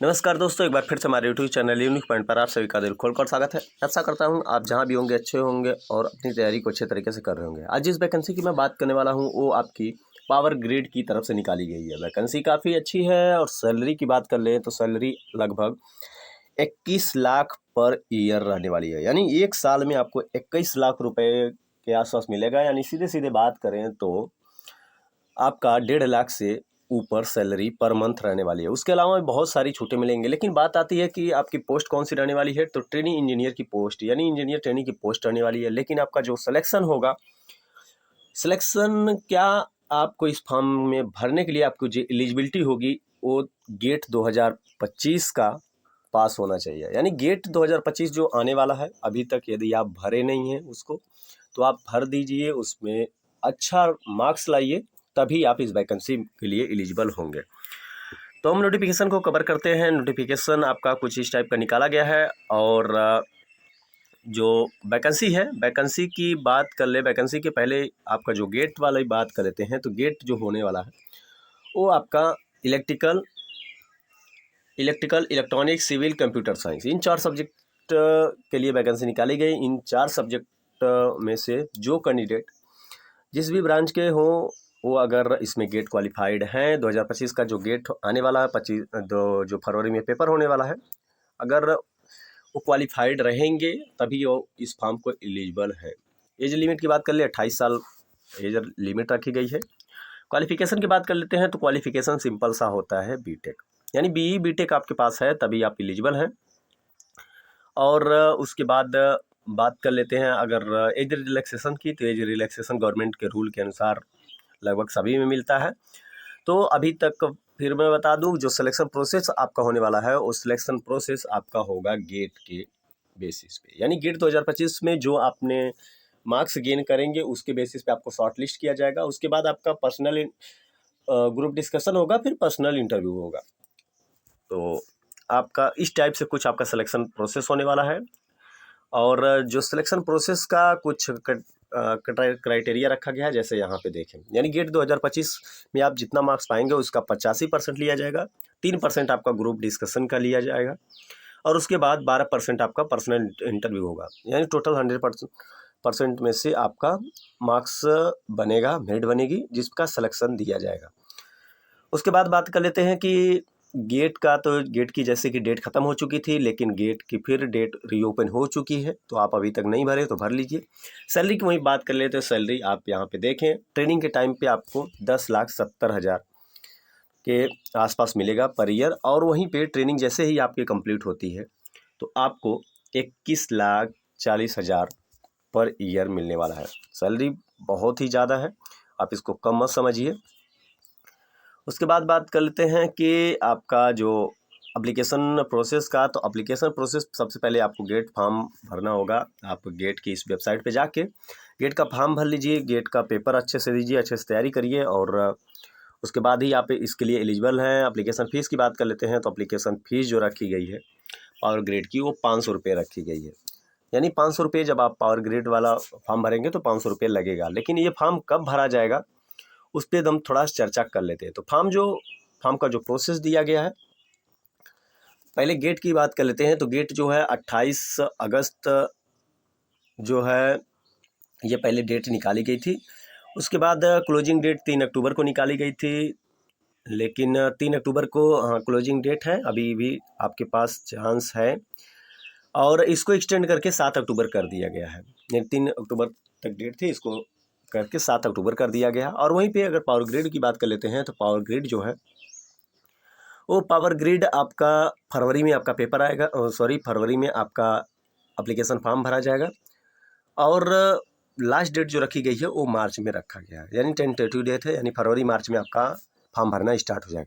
नमस्कार दोस्तों, एक बार फिर से हमारे यूट्यूब चैनल यूनिक पॉइंट पर आप सभी का दिल खोलकर स्वागत है। ऐसा करता हूं आप जहां भी होंगे अच्छे होंगे और अपनी तैयारी को अच्छे तरीके से कर रहे होंगे। आज जिस वैकेंसी की मैं बात करने वाला हूं वो आपकी पावर ग्रिड की तरफ से निकाली गई है। वैकेंसी काफ़ी अच्छी है और सैलरी की बात कर लें तो सैलरी लगभग 21 लाख पर ईयर रहने वाली है। यानी एक साल में आपको 21 लाख रुपये के आसपास मिलेगा। यानी सीधे सीधे बात करें तो आपका 1.5 लाख से ऊपर सैलरी पर मंथ रहने वाली है। उसके अलावा बहुत सारी छूटें मिलेंगी, लेकिन बात आती है कि आपकी पोस्ट कौन सी रहने वाली है। तो ट्रेनिंग इंजीनियर की पोस्ट, यानी इंजीनियर ट्रेनिंग की पोस्ट रहने वाली है। लेकिन आपका जो सिलेक्शन होगा, सिलेक्शन क्या, आपको इस फॉर्म में भरने के लिए आपको जो एलिजिबिलिटी होगी वो गेट 2025 का पास होना चाहिए। यानी गेट 2025 जो आने वाला है, अभी तक यदि आप भरे नहीं हैं उसको तो आप भर दीजिए, उसमें अच्छा मार्क्स लाइए, तभी आप इस वैकेंसी के लिए एलिजिबल होंगे। तो हम नोटिफिकेशन को कवर करते हैं। नोटिफिकेशन आपका कुछ इस टाइप का निकाला गया है और जो वैकेंसी है, वैकेंसी की बात कर ले। वैकेंसी के पहले आपका जो गेट वाली बात कर लेते हैं। तो गेट जो होने वाला है वो आपका electrical, electronic, civil, computer science, इन 4 सब्जेक्ट के लिए वैकेंसी निकाली गई। इन 4 सब्जेक्ट में से जो कैंडिडेट जिस भी ब्रांच के हों वो अगर इसमें गेट क्वालिफाइड हैं, 2025 का जो गेट आने वाला है, 25 जो फरवरी में पेपर होने वाला है, अगर वो क्वालिफाइड रहेंगे तभी वो इस फॉर्म को एलिजिबल है। एज लिमिट की बात कर ले, 28 साल एज लिमिट रखी गई है। क्वालिफिकेशन की बात कर लेते हैं तो क्वालिफिकेशन सिंपल सा होता है, बीटेक, यानी बीई बीटेक आपके पास है तभी आप एलिजिबल हैं। और उसके बाद बात कर लेते हैं अगर एज रिलैक्सेशन की, तो एज रिलैक्सेशन गवर्नमेंट के रूल के अनुसार लगभग सभी में मिलता है। तो अभी तक फिर मैं बता दूं, जो सिलेक्शन प्रोसेस आपका होने वाला है वो सिलेक्शन प्रोसेस आपका होगा गेट के बेसिस पे। यानी गेट 2025 में जो आपने मार्क्स गेन करेंगे उसके बेसिस पे आपको शॉर्ट लिस्ट किया जाएगा। उसके बाद आपका पर्सनल ग्रुप डिस्कशन होगा, फिर पर्सनल इंटरव्यू होगा। तो आपका इस टाइप से कुछ आपका सिलेक्शन प्रोसेस होने वाला है। और जो सिलेक्शन प्रोसेस का कुछ क्राइटेरिया रखा गया है, जैसे यहाँ पे देखें, यानी गेट 2025 में आप जितना मार्क्स पाएंगे उसका 85% लिया जाएगा, 3% आपका ग्रुप डिस्कशन का लिया जाएगा और उसके बाद 12% आपका पर्सनल इंटरव्यू होगा। यानी टोटल 100% में से आपका मार्क्स बनेगा, मेरिट बनेगी, जिसका सिलेक्शन दिया जाएगा। उसके बाद बात कर लेते हैं कि गेट का, तो गेट की जैसे कि डेट ख़त्म हो चुकी थी, लेकिन गेट की फिर डेट रीओपन हो चुकी है, तो आप अभी तक नहीं भरे तो भर लीजिए। सैलरी की वही बात कर लेते हैं। सैलरी आप यहाँ पे देखें, ट्रेनिंग के टाइम पे आपको 10,70,000 के आसपास मिलेगा पर ईयर। और वहीं पे ट्रेनिंग जैसे ही आपकी कंप्लीट होती है तो आपको 21,40,000 पर ईयर मिलने वाला है। सैलरी बहुत ही ज़्यादा है, आप इसको कम मत समझिए। उसके बाद बात कर लेते हैं कि आपका जो एप्लीकेशन प्रोसेस का, तो एप्लीकेशन प्रोसेस सबसे पहले आपको गेट फॉर्म भरना होगा। आप गेट की इस वेबसाइट पे जाके गेट का फॉर्म भर लीजिए, गेट का पेपर अच्छे से दीजिए, अच्छे से तैयारी करिए और उसके बाद ही आप इसके लिए एलिजिबल हैं। एप्लीकेशन फ़ीस की बात कर लेते हैं तो एप्लीकेशन फ़ीस जो रखी गई है पावर ग्रेड की, वो 500 रुपये रखी गई है। यानी 500 रुपये जब आप पावर ग्रेड वाला फॉर्म भरेंगे तो 500 रुपये लगेगा। लेकिन ये फॉर्म कब भरा जाएगा उस पर हम थोड़ा चर्चा कर लेते हैं। तो फॉर्म का जो प्रोसेस दिया गया है, पहले गेट की बात कर लेते हैं। तो गेट जो है 28 अगस्त जो है ये पहले डेट निकाली गई थी। उसके बाद क्लोजिंग डेट 3 अक्टूबर को निकाली गई थी, लेकिन 3 अक्टूबर को क्लोजिंग डेट है, अभी भी आपके पास चांस है और इसको एक्सटेंड करके 7 अक्टूबर कर दिया गया है। यानी 3 अक्टूबर तक डेट थी, इसको करके 7 अक्टूबर कर दिया गया। और वहीं पे अगर पावर ग्रिड की बात कर लेते हैं तो पावर ग्रिड जो है वो पावर ग्रिड आपका फरवरी में आपका पेपर आएगा, सॉरी फरवरी में आपका एप्लीकेशन फॉर्म भरा जाएगा और लास्ट डेट जो रखी गई है वो मार्च में रखा गया है। यानी टेंटेटिव डेट है, यानी फरवरी मार्च में आपका फॉर्म भरना स्टार्ट हो जाएगा।